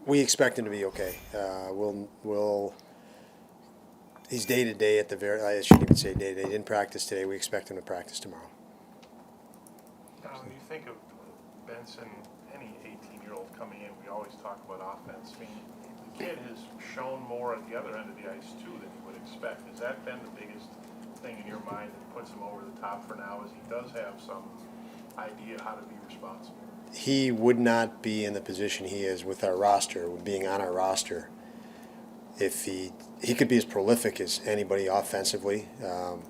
We expect him to be okay. He's day to day at the very. I shouldn't even say day to day. He didn't practice today. We expect him to practice tomorrow. When you think of Benson, any 18-year-old coming in, we always talk about offense. I mean, the kid has shown more at the other end of the ice too than you would expect. Has that been the biggest thing in your mind that puts him over the top for now? Is he does have some idea how to be responsible? He would not be in the position he is with our roster, being on our roster, if he could be as prolific as anybody offensively,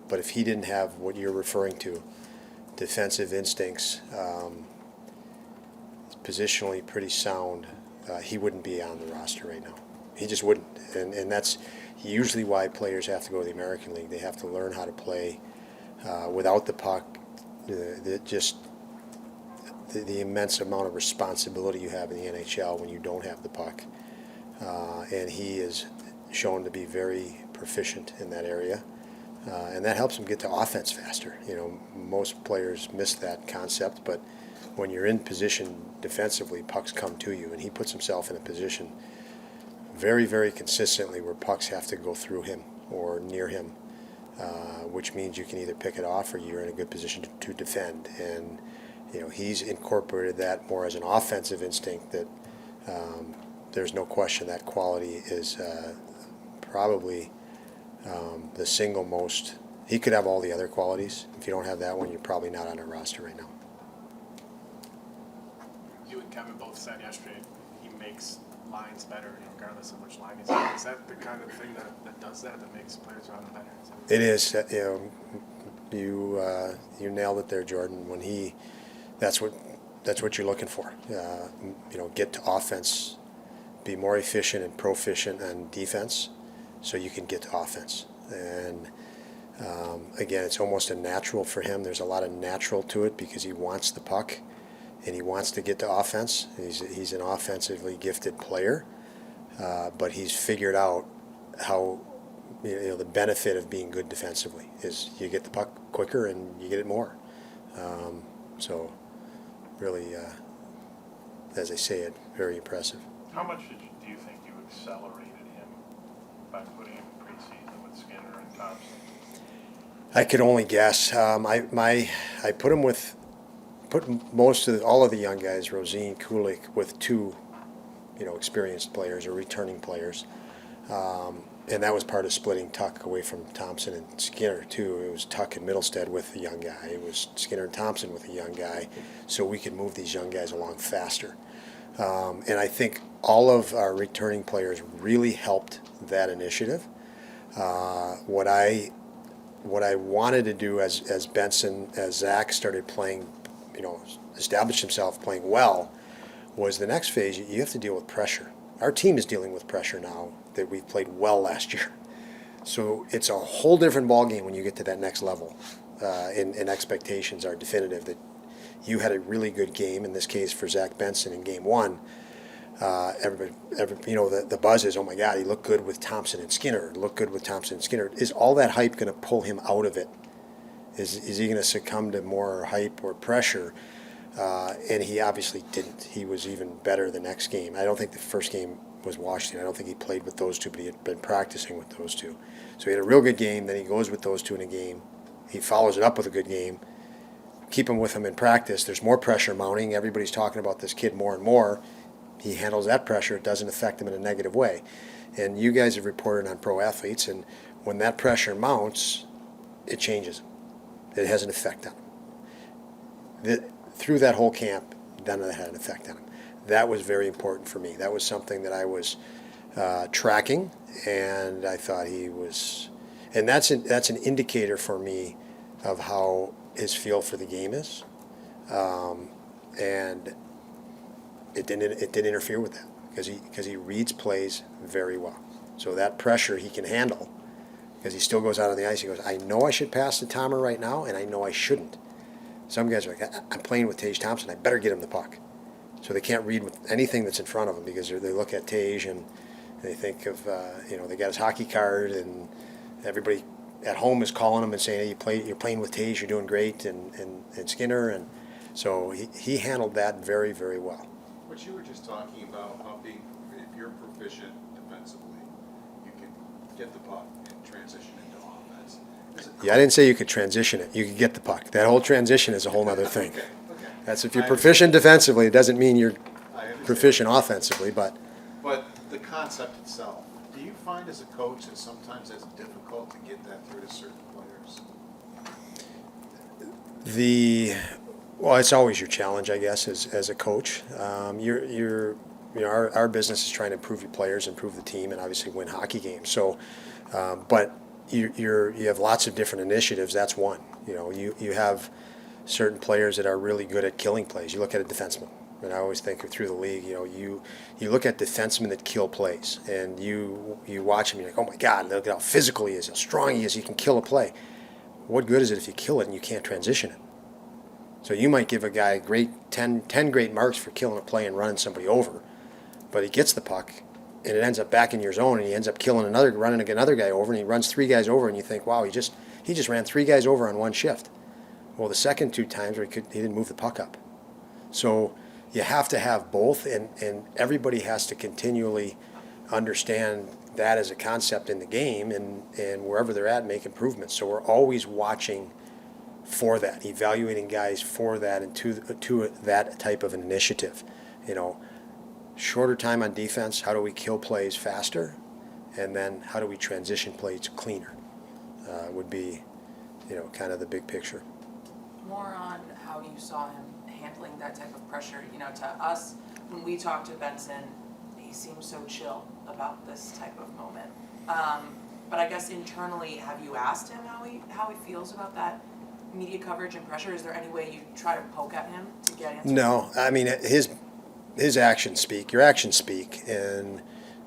but if he didn't have what you're referring to, defensive instincts, positionally pretty sound, he wouldn't be on the roster right now. He just wouldn't, and that's usually why players have to go to the American League. They have to learn how to play without the puck, the immense amount of responsibility you have in the NHL when you don't have the puck. And he is shown to be very proficient in that area. And that helps him get to offense faster. You know, most players miss that concept, but when you're in position defensively, pucks come to you, and he puts himself in a position very, very consistently where pucks have to go through him or near him, which means you can either pick it off or you're in a good position to defend. And you know, he's incorporated that more as an offensive instinct that there's no question that quality is probably the single most. He could have all the other qualities. If you don't have that one, you're probably not on our roster right now. You and Kevin both said yesterday he makes lines better, regardless of which line he's on. Is that the kind of thing that does that makes players around him better? It is. You nailed it there, Jordan. When that's what you're looking for. Get to offense, be more efficient and proficient on defense, so you can get to offense. And again, it's almost a natural for him. There's a lot of natural to it because he wants the puck and he wants to get to offense. He's an offensively gifted player, but he's figured out how the benefit of being good defensively is you get the puck quicker and you get it more. So really, as I say it, very impressive. How much do you think you accelerated him by putting him in preseason with Skinner and Thompson? I could only guess. I put him all of the young guys, Rosine, Kulik, with two, experienced players or returning players, and that was part of splitting Tuck away from Thompson and Skinner too. It was Tuck and Mittelstadt with the young guy. It was Skinner and Thompson with the young guy, so we could move these young guys along faster. And I think all of our returning players really helped that initiative. What I wanted to do as Benson, as Zach started playing, established himself playing well, was the next phase. You have to deal with pressure. Our team is dealing with pressure now that we played well last year. So it's a whole different ballgame when you get to that next level. And expectations are definitive that you had a really good game, in this case for Zach Benson in game one. The buzz is, oh my God, he looked good with Thompson and Skinner. Is all that hype going to pull him out of it? Is he going to succumb to more hype or pressure? And he obviously didn't. He was even better the next game. I don't think the first game was Washington. I don't think he played with those two, but he had been practicing with those two. So he had a real good game. Then he goes with those two in a game. He follows it up with a good game. Keep him with him in practice. There's more pressure mounting. Everybody's talking about this kid more and more. He handles that pressure. It doesn't affect him in a negative way. And you guys have reported on pro athletes, and when that pressure mounts, it changes him. It has an effect on him. Through that whole camp, none of that had an effect on him. That was very important for me. That was something that I was tracking, and I thought he was, and that's an indicator for me of how his feel for the game is, and it didn't interfere with that because he reads plays very well. So that pressure he can handle because he still goes out on the ice. He goes, I know I should pass to Tomer right now, and I know I shouldn't. Some guys are like, I'm playing with Tage Thompson. I better get him the puck. So they can't read with anything that's in front of them because they look at Tage and they think of, they got his hockey card and everybody at home is calling him and saying, hey, you're playing with Tage, you're doing great, and Skinner. And so he handled that very, very well. What you were just talking about, how big, if you're proficient defensively, you can get the puck and transition into offense. Yeah, I didn't say you could transition it. You could get the puck. That whole transition is a whole other thing. Okay. That's if you're I proficient defensively, it doesn't mean you're I understand. proficient offensively, but But the concept itself, do you find as a coach that sometimes it's difficult to get that through to certain players? well, it's always your challenge, I guess, as a coach. Our business is trying to improve your players, improve the team, and obviously win hockey games. So, but you have lots of different initiatives. That's one. You have certain players that are really good at killing plays. You look at a defenseman, and I always think through the league. You look at defensemen that kill plays, and you watch him. You're like, oh my God, look at how physical he is, how strong he is. He can kill a play. What good is it if you kill it and you can't transition it? So you might give a guy great 10 great marks for killing a play and running somebody over, but he gets the puck and it ends up back in your zone and he ends up running another guy over, and he runs 3 guys over, and you think, wow, he just ran 3 guys over on one shift. Well, the second 2 times where he didn't move the puck up. So you have to have both, and everybody has to continually understand that as a concept in the game, and wherever they're at, make improvements. So we're always watching for that, evaluating guys for that, and to that type of an initiative. Shorter time on defense, how do we kill plays faster? And then how do we transition plays cleaner? Would be, kind of the big picture. More on how you saw him handling that type of pressure. To us, when we talked to Benson, he seems so chill about this type of moment. But I guess internally, have you asked him how he feels about that media coverage and pressure? Is there any way you try to poke at him to get answers? No, I mean his actions speak. Your actions speak, and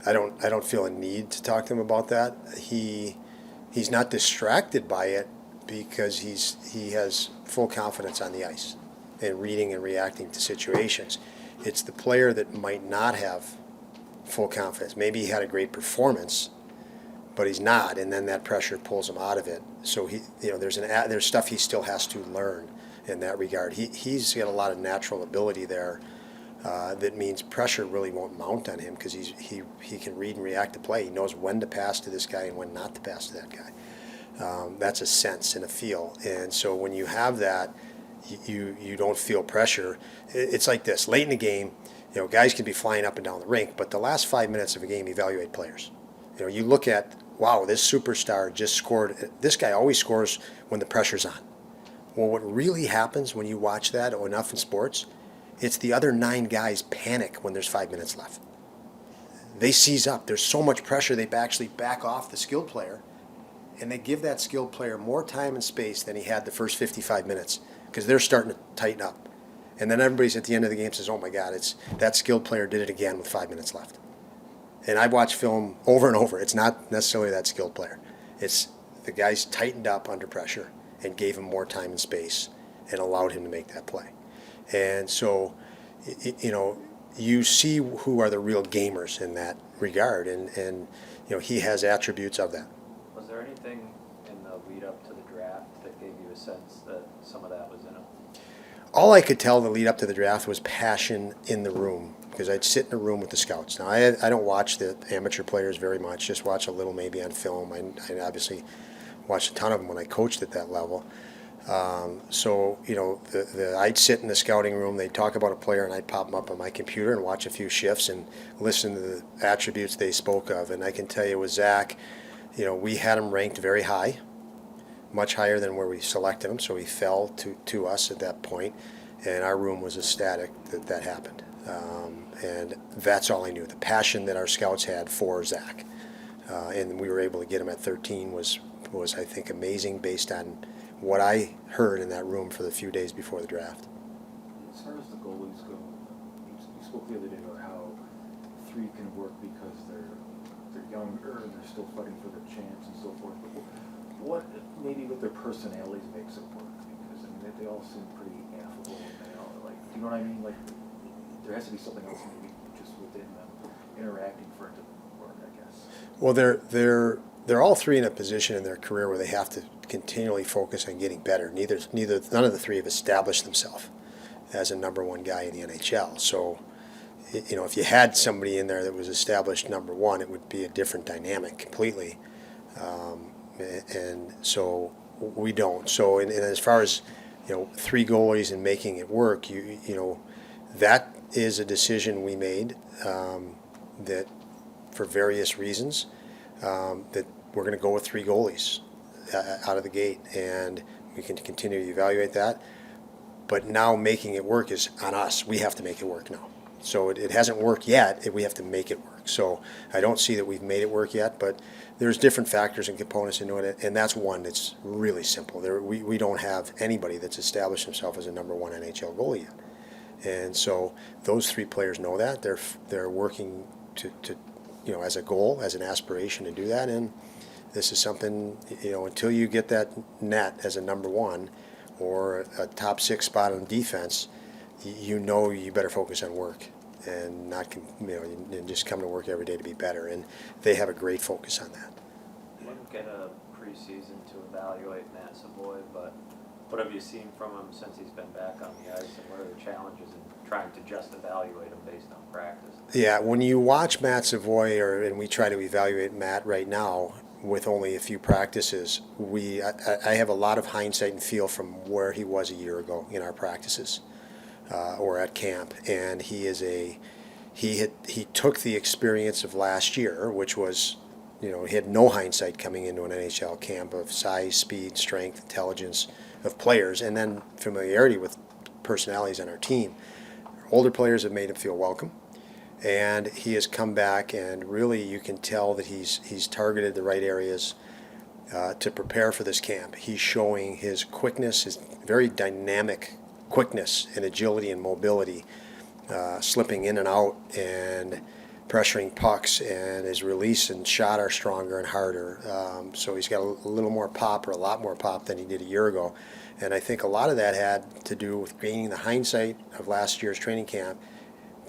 I don't feel a need to talk to him about that. He's not distracted by it because he has full confidence on the ice and reading and reacting to situations. It's the player that might not have full confidence. Maybe he had a great performance, but he's not, and then that pressure pulls him out of it. So there's stuff he still has to learn in that regard. He's got a lot of natural ability there. That means pressure really won't mount on him because he can read and react to play. He knows when to pass to this guy and when not to pass to that guy. That's a sense and a feel. And so when you have that, you don't feel pressure. It's like this. Late in the game, guys can be flying up and down the rink, but the last 5 minutes of a game, evaluate players. You look at, wow, this superstar just scored. This guy always scores when the pressure's on. Well, what really happens when you watch that enough in sports, it's the other 9 guys panic when there's 5 minutes left. They seize up. There's so much pressure, they actually back off the skilled player, and they give that skilled player more time and space than he had the first 55 minutes because they're starting to tighten up. And then everybody's at the end of the game says, oh my God, it's that skilled player did it again with 5 minutes left. And I've watched film over and over. It's not necessarily that skilled player. It's the guys tightened up under pressure and gave him more time and space and allowed him to make that play. And so, you see who are the real gamers in that regard, and he has attributes of that. Was there anything in the lead up to the draft that gave you a sense that some of that was in him? All I could tell the lead up to the draft was passion in the room, because I'd sit in a room with the scouts. Now, I don't watch the amateur players very much, just watch a little maybe on film. I obviously watched a ton of them when I coached at that level. I'd sit in the scouting room, they'd talk about a player, and I'd pop them up on my computer and watch a few shifts and listen to the attributes they spoke of. And I can tell you with Zach, we had him ranked very high, much higher than where we selected him, so he fell to us at that point, and our room was ecstatic that happened. And that's all I knew. The passion that our scouts had for Zach, and we were able to get him at 13 was I think amazing based on what I heard in that room for the few days before the draft. As far as the goalies go, you spoke the other day about how 3 can work because they're younger and they're still fighting for their chance and so forth. But what maybe with their personalities makes it work? Because they all seem pretty affable and they all do you know what I mean? There has to be something else maybe just within them interacting for it to work, I guess. Well, they're all 3 in a position in their career where they have to continually focus on getting better. None of the 3 have established themselves as a number 1 guy in the NHL. So, if you had somebody in there that was established number one, it would be a different dynamic completely. And so we don't. So, and as far as, three goalies and making it work, that is a decision we made, that for various reasons, that we're going to go with three goalies out of the gate, and we can continue to evaluate that. But now making it work is on us. We have to make it work now. So it hasn't worked yet. We have to make it work. So I don't see that we've made it work yet, but there's different factors and components into it, and that's one that's really simple. We don't have anybody that's established himself as a number one NHL goalie yet. And so those three players know that. They're working to as a goal, as an aspiration to do that. And this is something, until you get that net as a number one or a top six spot on defense, you better focus on work and not, and just come to work every day to be better. And they have a great focus on that. You didn't get a preseason to evaluate Matt Savoy, but what have you seen from him since he's been back on the ice, and what are the challenges in trying to just evaluate him based on practice? Yeah, when you watch Matt Savoy, and we try to evaluate Matt right now with only a few practices, I have a lot of hindsight and feel from where he was a year ago in our practices or at camp, and he took the experience of last year, which was, he had no hindsight coming into an NHL camp of size, speed, strength, intelligence of players, and then familiarity with personalities on our team. Older players have made him feel welcome, and he has come back, and really you can tell that he's targeted the right areas to prepare for this camp. He's showing his quickness, his very dynamic quickness and agility and mobility, slipping in and out and pressuring pucks, and his release and shot are stronger and harder. So he's got a little more pop, or a lot more pop than he did a year ago. And I think a lot of that had to do with gaining the hindsight of last year's training camp,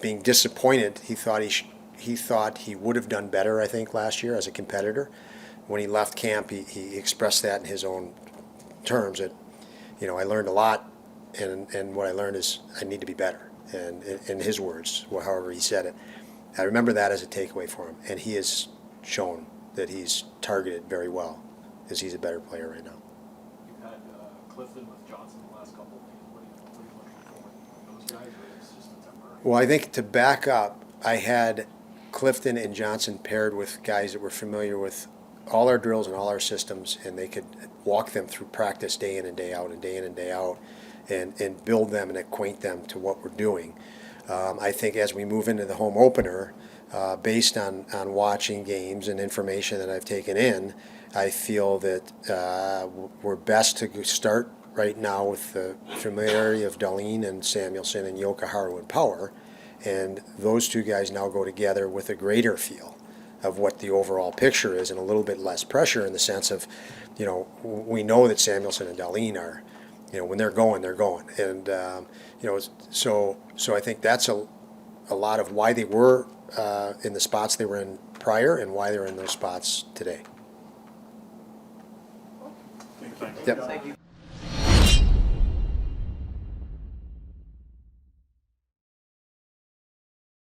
being disappointed. He thought he would have done better, I think, last year as a competitor. When he left camp, he expressed that in his own terms, that, I learned a lot, and what I learned is I need to be better. And in his words, however he said it. I remember that as a takeaway for him, and he has shown that he's targeted very well, as he's a better player right now. You've had Clifton with Johnson the last couple of games. What are you looking for those guys, or is it just a temporary? Well, I think to back up, I had Clifton and Johnson paired with guys that were familiar with all our drills and all our systems, and they could walk them through practice day in and day out and day in and day out, and build them and acquaint them to what we're doing. I think as we move into the home opener, based on watching games and information that I've taken in, I feel that we're best to start right now with the familiarity of Dahlin and Samuelsson and Joka Harwood Power, and those two guys now go together with a greater feel of what the overall picture is, and a little bit less pressure, in the sense of, we know that Samuelsson and Dahlin are, when they're going, and so I think that's a lot of why they were in the spots they were in prior, and why they're in those spots today. Thank you. Yep. Thank you.